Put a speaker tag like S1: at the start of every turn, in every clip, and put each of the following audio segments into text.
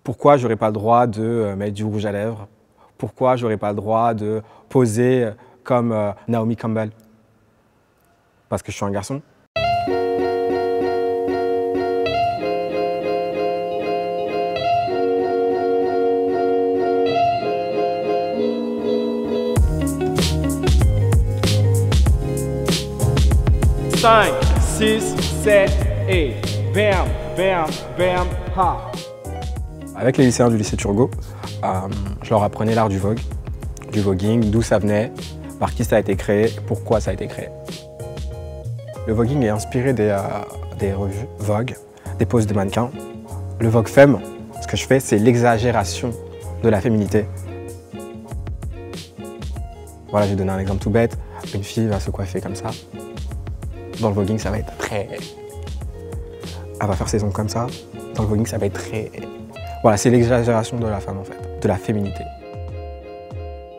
S1: Pourquoi j'aurais pas le droit de mettre du rouge à lèvres? Pourquoi j'aurais pas le droit de poser comme Naomi Campbell? Parce que je suis un garçon. Cinq, 6, 7 et bam, bam, bam, ha. Avec les lycéens du lycée Turgot, je leur apprenais l'art du vogue, du voguing, d'où ça venait, par qui ça a été créé, pourquoi ça a été créé. Le voguing est inspiré des revues Vogue, des poses de mannequins. Le Vogue Femme, ce que je fais, c'est l'exagération de la féminité. Voilà, j'ai donné un exemple tout bête. Une fille va se coiffer comme ça. Dans le voguing, ça va être très... Elle va faire ses ongles comme ça. Dans le voguing, ça va être très... Voilà, c'est l'exagération de la femme, en fait, de la féminité.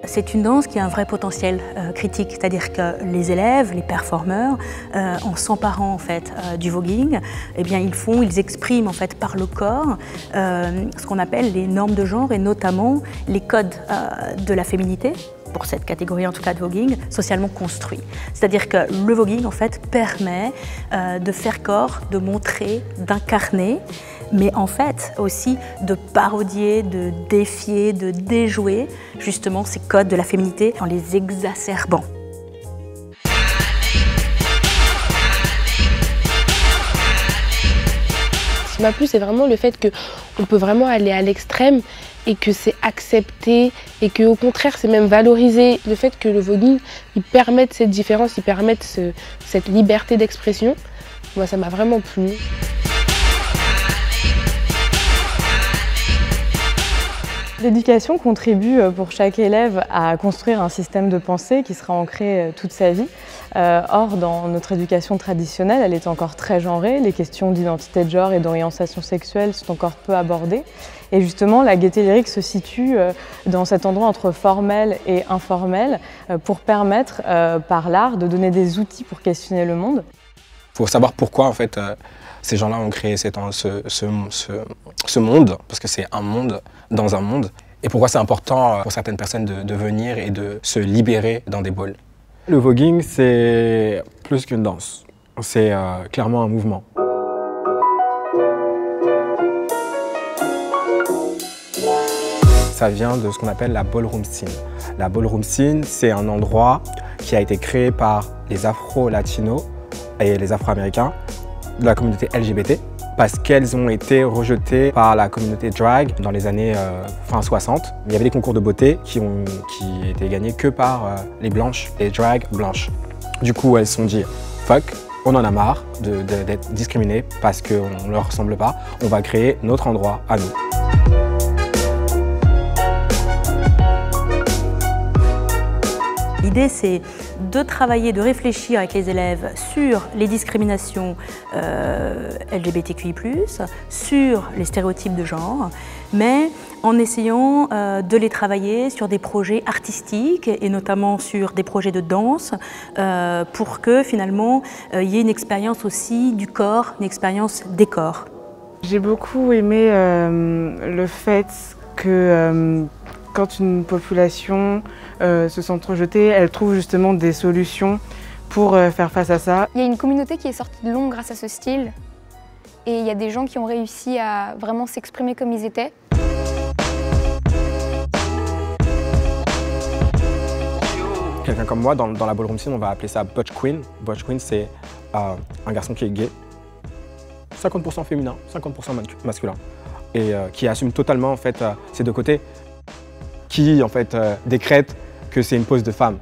S2: C'est une danse qui a un vrai potentiel critique, c'est-à-dire que les élèves, les performeurs, en s'emparant en fait du voguing, eh bien ils expriment en fait par le corps ce qu'on appelle les normes de genre et notamment les codes de la féminité, pour cette catégorie en tout cas de voguing, socialement construit. C'est-à-dire que le voguing en fait permet de faire corps, de montrer, d'incarner, mais en fait aussi de parodier, de défier, de déjouer justement ces codes de la féminité en les exacerbant.
S3: Ce qui m'a plu, c'est vraiment le fait qu'on peut vraiment aller à l'extrême et que c'est accepté et qu'au contraire, c'est même valorisé. Le fait que le voguing, il permette cette différence, il permette cette liberté d'expression, moi ça m'a vraiment plu.
S4: L'éducation contribue pour chaque élève à construire un système de pensée qui sera ancré toute sa vie. Or, dans notre éducation traditionnelle, elle est encore très genrée. Les questions d'identité de genre et d'orientation sexuelle sont encore peu abordées. Et justement, la gaieté lyrique se situe dans cet endroit entre formel et informel pour permettre, par l'art, de donner des outils pour questionner le monde.
S1: Il faut savoir pourquoi, en fait, ces gens-là ont créé ce monde, parce que c'est un monde dans un monde, et pourquoi c'est important pour certaines personnes de venir et de se libérer dans des balls. Le voguing, c'est plus qu'une danse, c'est clairement un mouvement. Ça vient de ce qu'on appelle la ballroom scene. La ballroom scene, c'est un endroit qui a été créé par les afro-latinos et les afro-américains de la communauté LGBT parce qu'elles ont été rejetées par la communauté drag dans les années fin 60. Il y avait des concours de beauté qui étaient gagnés que par les blanches, les drag blanches. Du coup, elles se sont dit « fuck, on en a marre d'être discriminées parce qu'on ne leur ressemble pas, on va créer notre endroit à nous ».
S2: L'idée, c'est de travailler, de réfléchir avec les élèves sur les discriminations LGBTQI+, sur les stéréotypes de genre, mais en essayant de les travailler sur des projets artistiques et notamment sur des projets de danse pour que finalement il y ait une expérience aussi du corps, une expérience des corps.
S5: J'ai beaucoup aimé le fait que quand une population se sent rejetée, elle trouve justement des solutions pour faire face à ça.
S6: Il y a une communauté qui est sortie de l'ombre grâce à ce style et il y a des gens qui ont réussi à vraiment s'exprimer comme ils étaient.
S1: Quelqu'un comme moi, dans la ballroom scene, on va appeler ça Butch Queen. Butch Queen, c'est un garçon qui est gay, 50% féminin, 50% masculin, et qui assume totalement en fait, ces deux côtés, qui en fait décrète que c'est une pose de femme.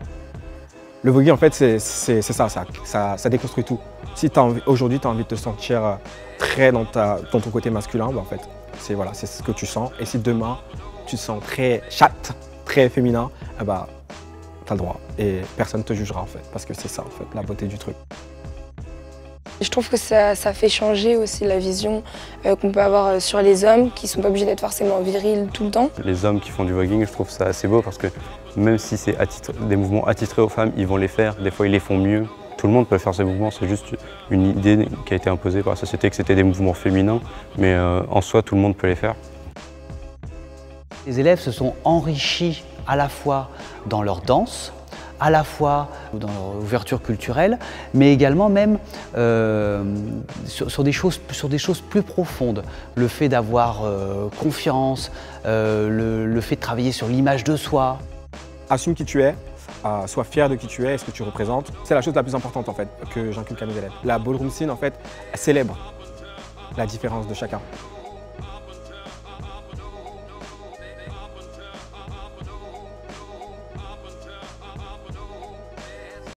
S1: Le voguing en fait c'est ça déconstruit tout. Si aujourd'hui tu as envie de te sentir très dans ton côté masculin, bah, en fait c'est ce que tu sens. Et si demain tu te sens très chatte, très féminin, bah, tu as le droit et personne ne te jugera en fait, parce que c'est ça en fait la beauté du truc.
S3: Je trouve que ça fait changer aussi la vision qu'on peut avoir sur les hommes qui ne sont pas obligés d'être forcément virils tout le temps.
S7: Les hommes qui font du voguing, je trouve ça assez beau parce que même si c'est des mouvements attitrés aux femmes, ils vont les faire, des fois ils les font mieux. Tout le monde peut faire ces mouvements, c'est juste une idée qui a été imposée par la société que c'était des mouvements féminins, mais en soi tout le monde peut les faire.
S8: Les élèves se sont enrichis à la fois dans leur danse, à la fois dans leur ouverture culturelle, mais également même sur des choses plus profondes. Le fait d'avoir confiance, le fait de travailler sur l'image de soi.
S1: Assume qui tu es, sois fier de qui tu es et ce que tu représentes. C'est la chose la plus importante en fait que j'inculque à mes élèves. La ballroom scene en fait célèbre la différence de chacun.